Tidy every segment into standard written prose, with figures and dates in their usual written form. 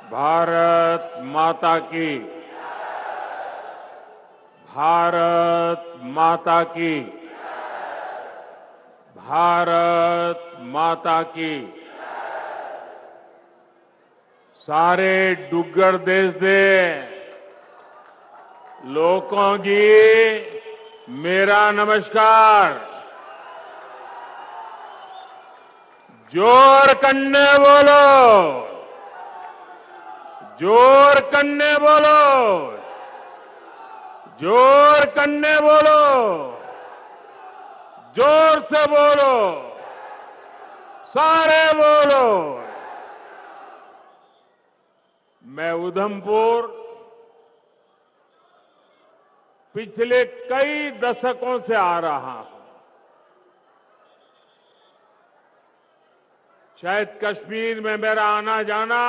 भारत माता की। भारत माता की। भारत माता की। सारे डुग्गर देश दे लोगों की मेरा नमस्कार। जोर कन्ने बोलो, जोर कन्ने बोलो, जोर कन्ने बोलो, जोर से बोलो, सारे बोलो। मैं उधमपुर पिछले कई दशकों से आ रहा हूं। शायद कश्मीर में मेरा आना जाना,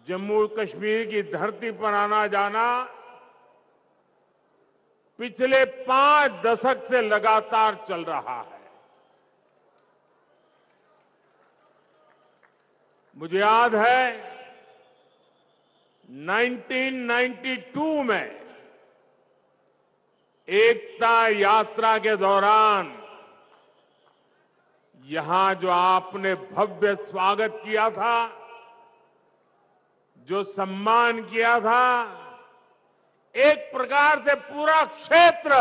जम्मू कश्मीर की धरती पर आना जाना पिछले 5 दशक से लगातार चल रहा है। मुझे याद है 1992 में एकता यात्रा के दौरान यहां जो आपने भव्य स्वागत किया था, जो सम्मान किया था, एक प्रकार से पूरा क्षेत्र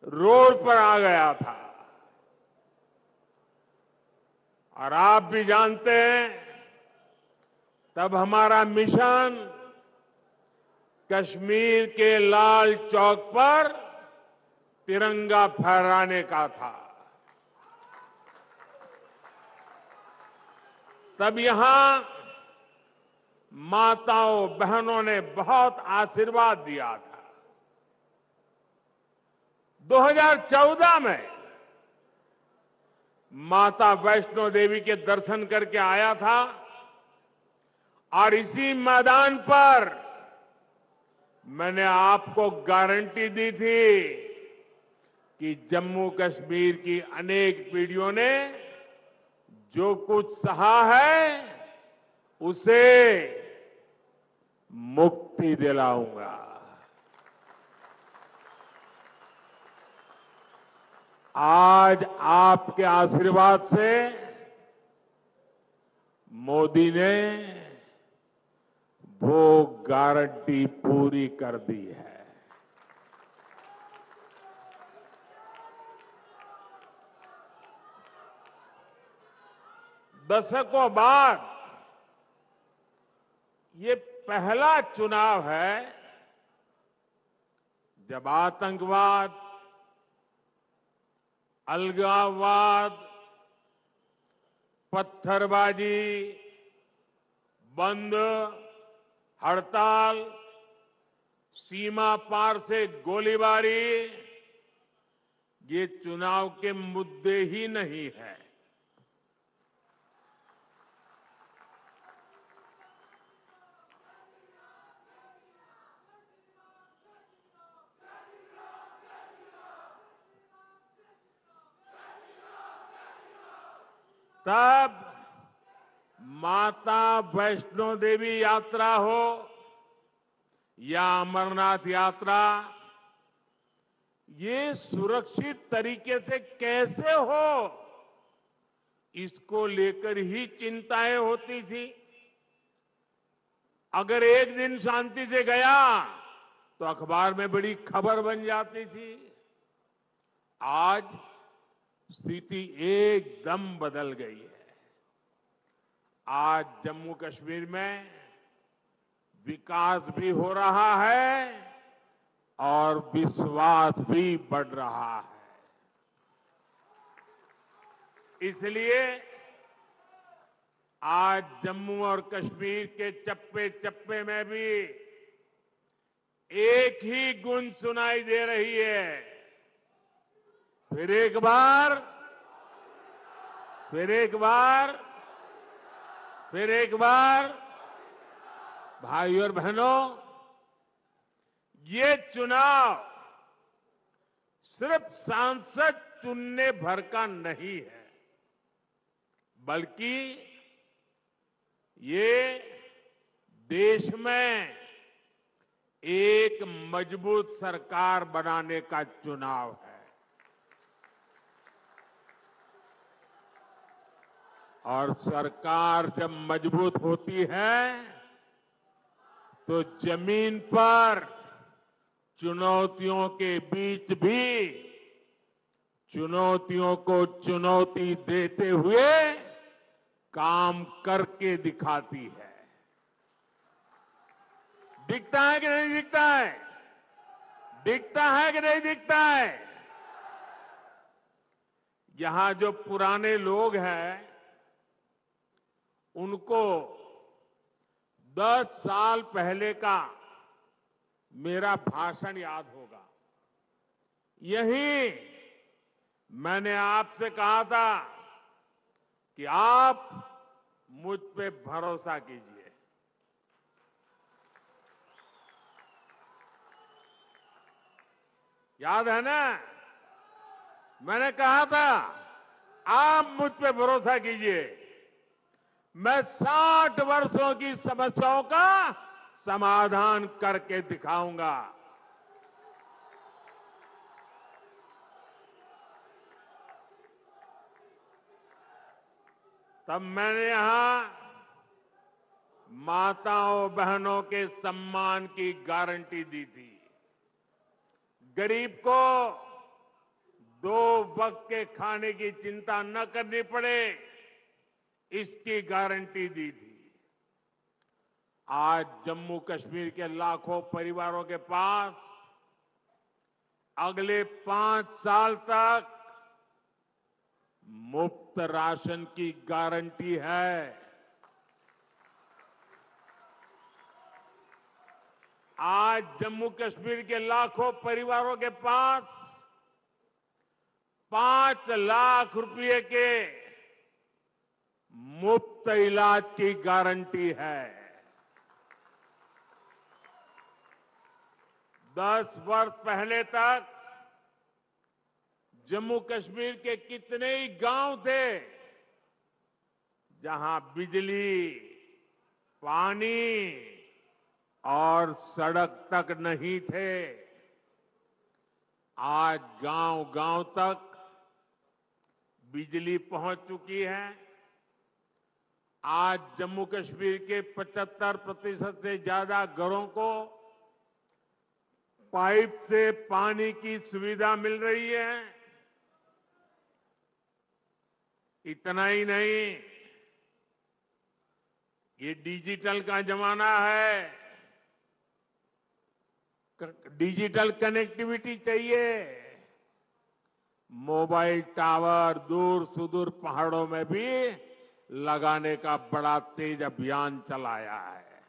रोड पर आ गया था। और आप भी जानते हैं, तब हमारा मिशन कश्मीर के लाल चौक पर तिरंगा फहराने का था। तब यहां माताओं बहनों ने बहुत आशीर्वाद दिया था। 2014 में माता वैष्णो देवी के दर्शन करके आया था और इसी मैदान पर मैंने आपको गारंटी दी थी कि जम्मू कश्मीर की अनेक पीढ़ियों ने जो कुछ सहा है उसे मुक्ति दिलाऊंगा। आज आपके आशीर्वाद से मोदी ने वो गारंटी पूरी कर दी है। दशकों बाद ये पहला चुनाव है जब आतंकवाद, अलगाववाद, पत्थरबाजी, बंद, हड़ताल, सीमा पार से गोलीबारी, ये चुनाव के मुद्दे ही नहीं है। तब माता वैष्णो देवी यात्रा हो या अमरनाथ यात्रा, ये सुरक्षित तरीके से कैसे हो, इसको लेकर ही चिंताएं होती थी। अगर एक दिन शांति से गया तो अखबार में बड़ी खबर बन जाती थी। आज स्थिति एकदम बदल गई है। आज जम्मू कश्मीर में विकास भी हो रहा है और विश्वास भी बढ़ रहा है। इसलिए आज जम्मू और कश्मीर के चप्पे चप्पे में भी एक ही गूंज सुनाई दे रही है। फिर एक बार, फिर एक बार, फिर एक बार, भाइयों और बहनों, ये चुनाव सिर्फ सांसद चुनने भर का नहीं है, बल्कि ये देश में एक मजबूत सरकार बनाने का चुनाव है। और सरकार जब मजबूत होती है तो जमीन पर चुनौतियों के बीच भी चुनौतियों को चुनौती देते हुए काम करके दिखाती है। दिखता है कि नहीं दिखता है? दिखता है कि नहीं दिखता है? यहां जो पुराने लोग हैं उनको 10 साल पहले का मेरा भाषण याद होगा। यही मैंने आपसे कहा था कि आप मुझ पे भरोसा कीजिए। याद है ना? मैंने कहा था आप मुझ पे भरोसा कीजिए, मैं 60 वर्षों की समस्याओं का समाधान करके दिखाऊंगा। तब मैंने यहां माताओं बहनों के सम्मान की गारंटी दी थी, गरीब को 2 वक्त के खाने की चिंता न करनी पड़े, इसकी गारंटी दी थी। आज जम्मू कश्मीर के लाखों परिवारों के पास अगले 5 साल तक मुफ्त राशन की गारंटी है। आज जम्मू कश्मीर के लाखों परिवारों के पास 5 लाख रुपए के मुफ्त इलाज की गारंटी है। 10 वर्ष पहले तक जम्मू कश्मीर के कितने ही गांव थे जहां बिजली, पानी और सड़क तक नहीं थे। आज गांव-गांव तक बिजली पहुंच चुकी है। आज जम्मू कश्मीर के 75% से ज्यादा घरों को पाइप से पानी की सुविधा मिल रही है। इतना ही नहीं, ये डिजिटल का जमाना है। डिजिटल कनेक्टिविटी चाहिए। मोबाइल टावर दूर सुदूर पहाड़ों में भी लगाने का बड़ा तेज अभियान चलाया है।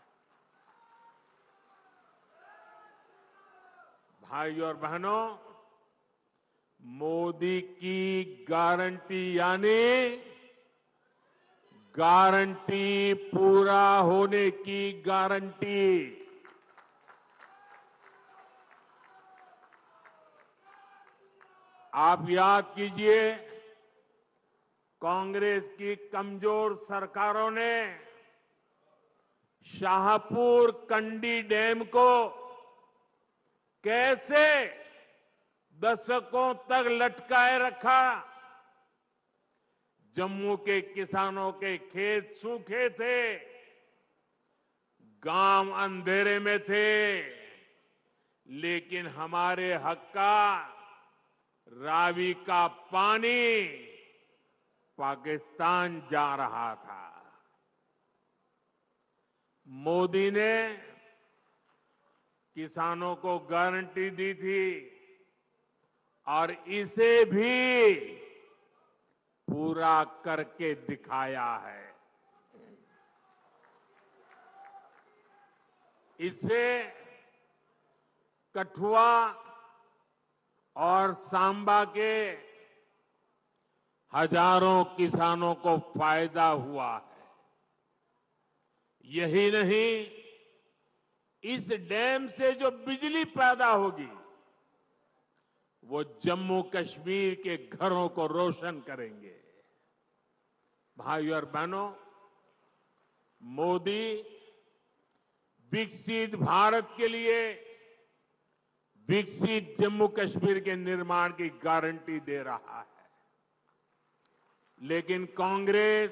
भाइयों और बहनों, मोदी की गारंटी यानी गारंटी पूरा होने की गारंटी। आप याद कीजिए, कांग्रेस की कमजोर सरकारों ने शाहपुर कंडी डैम को कैसे दशकों तक लटकाए रखा। जम्मू के किसानों के खेत सूखे थे, गांव अंधेरे में थे, लेकिन हमारे हक का रावी का पानी पाकिस्तान जा रहा था। मोदी ने किसानों को गारंटी दी थी और इसे भी पूरा करके दिखाया है। इससे कठुआ और सांबा के हजारों किसानों को फायदा हुआ है। यही नहीं, इस डैम से जो बिजली पैदा होगी वो जम्मू कश्मीर के घरों को रोशन करेंगे। भाइयों और बहनों, मोदी विकसित भारत के लिए विकसित जम्मू कश्मीर के निर्माण की गारंटी दे रहा है। लेकिन कांग्रेस,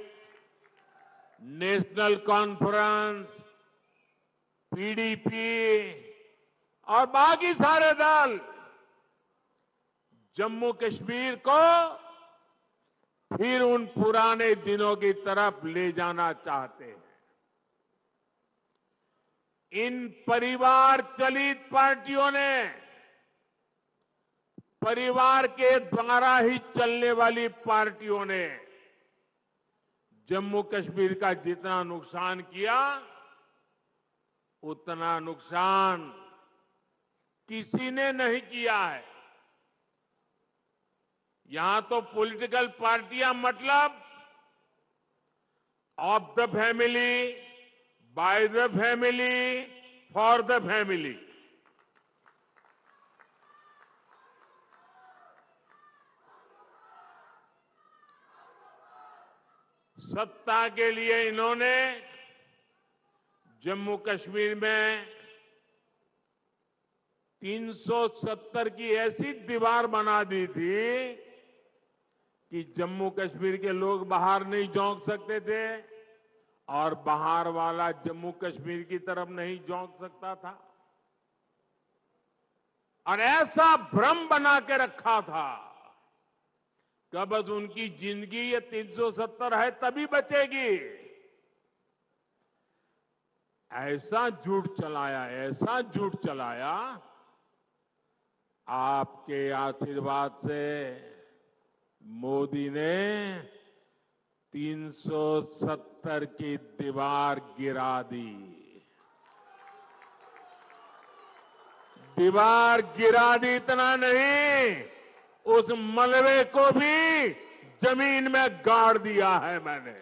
नेशनल कॉन्फ्रेंस, पीडीपी और बाकी सारे दल जम्मू कश्मीर को फिर उन पुराने दिनों की तरफ ले जाना चाहते हैं। इन परिवार चलित पार्टियों ने, परिवार के द्वारा ही चलने वाली पार्टियों ने जम्मू कश्मीर का जितना नुकसान किया, उतना नुकसान किसी ने नहीं किया है। यहां तो पॉलिटिकल पार्टियां मतलब of the family, by the family, for the family. सत्ता के लिए इन्होंने जम्मू कश्मीर में 370 की ऐसी दीवार बना दी थी कि जम्मू कश्मीर के लोग बाहर नहीं झोंक सकते थे और बाहर वाला जम्मू कश्मीर की तरफ नहीं झोंक सकता था। और ऐसा भ्रम बना के रखा था कि बस उनकी जिंदगी ये 370 है तभी बचेगी। ऐसा झूठ चलाया, ऐसा झूठ चलाया। आपके आशीर्वाद से मोदी ने 370 की दीवार गिरा दी। दीवार गिरा दी, इतना नहीं, उस मलबे को भी जमीन में गाड़ दिया है मैंने।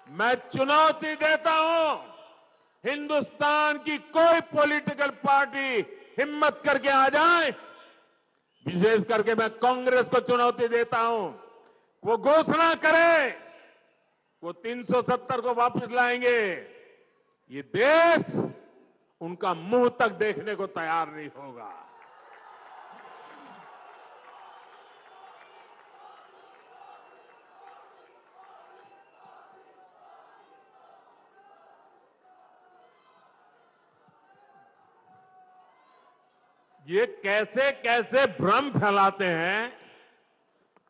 मैं चुनौती देता हूं, हिंदुस्तान की कोई पॉलिटिकल पार्टी हिम्मत करके आ जाए, विशेष करके मैं कांग्रेस को चुनौती देता हूं, वो घोषणा करे वो 370 को वापस लाएंगे, ये देश उनका मुंह तक देखने को तैयार नहीं होगा। ये कैसे कैसे भ्रम फैलाते हैं,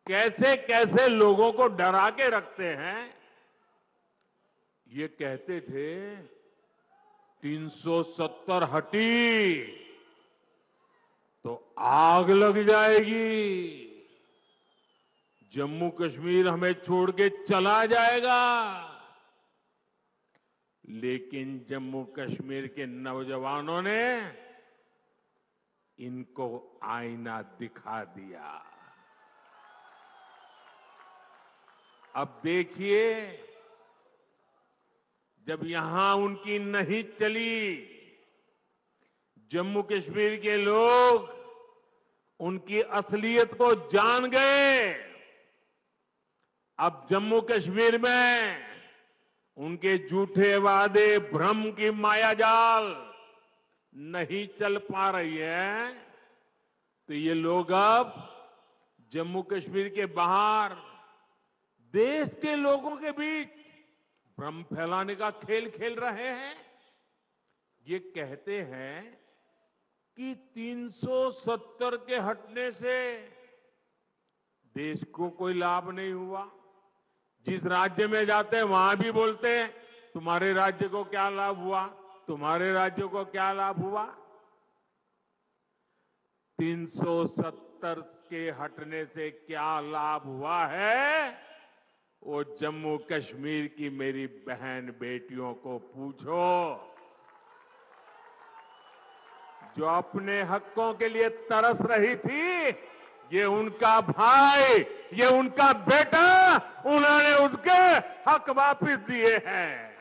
कैसे कैसे लोगों को डरा के रखते हैं। ये कहते थे 370 हटी तो आग लग जाएगी, जम्मू कश्मीर हमें छोड़ के चला जाएगा। लेकिन जम्मू कश्मीर के नौजवानों ने इनको आईना दिखा दिया। अब देखिए, जब यहां उनकी नहीं चली, जम्मू कश्मीर के लोग उनकी असलियत को जान गए। अब जम्मू कश्मीर में उनके झूठे वादे, भ्रम की मायाजाल नहीं चल पा रही है, तो ये लोग अब जम्मू कश्मीर के बाहर देश के लोगों के बीच भ्रम फैलाने का खेल खेल रहे हैं। ये कहते हैं कि 370 के हटने से देश को कोई लाभ नहीं हुआ। जिस राज्य में जाते हैं वहां भी बोलते हैं तुम्हारे राज्य को क्या लाभ हुआ, तुम्हारे राज्य को क्या लाभ हुआ। 370 के हटने से क्या लाभ हुआ है, वो जम्मू कश्मीर की मेरी बहन बेटियों को पूछो, जो अपने हकों के लिए तरस रही थी। ये उनका भाई, ये उनका बेटा, उन्होंने उनके हक वापस दिए हैं।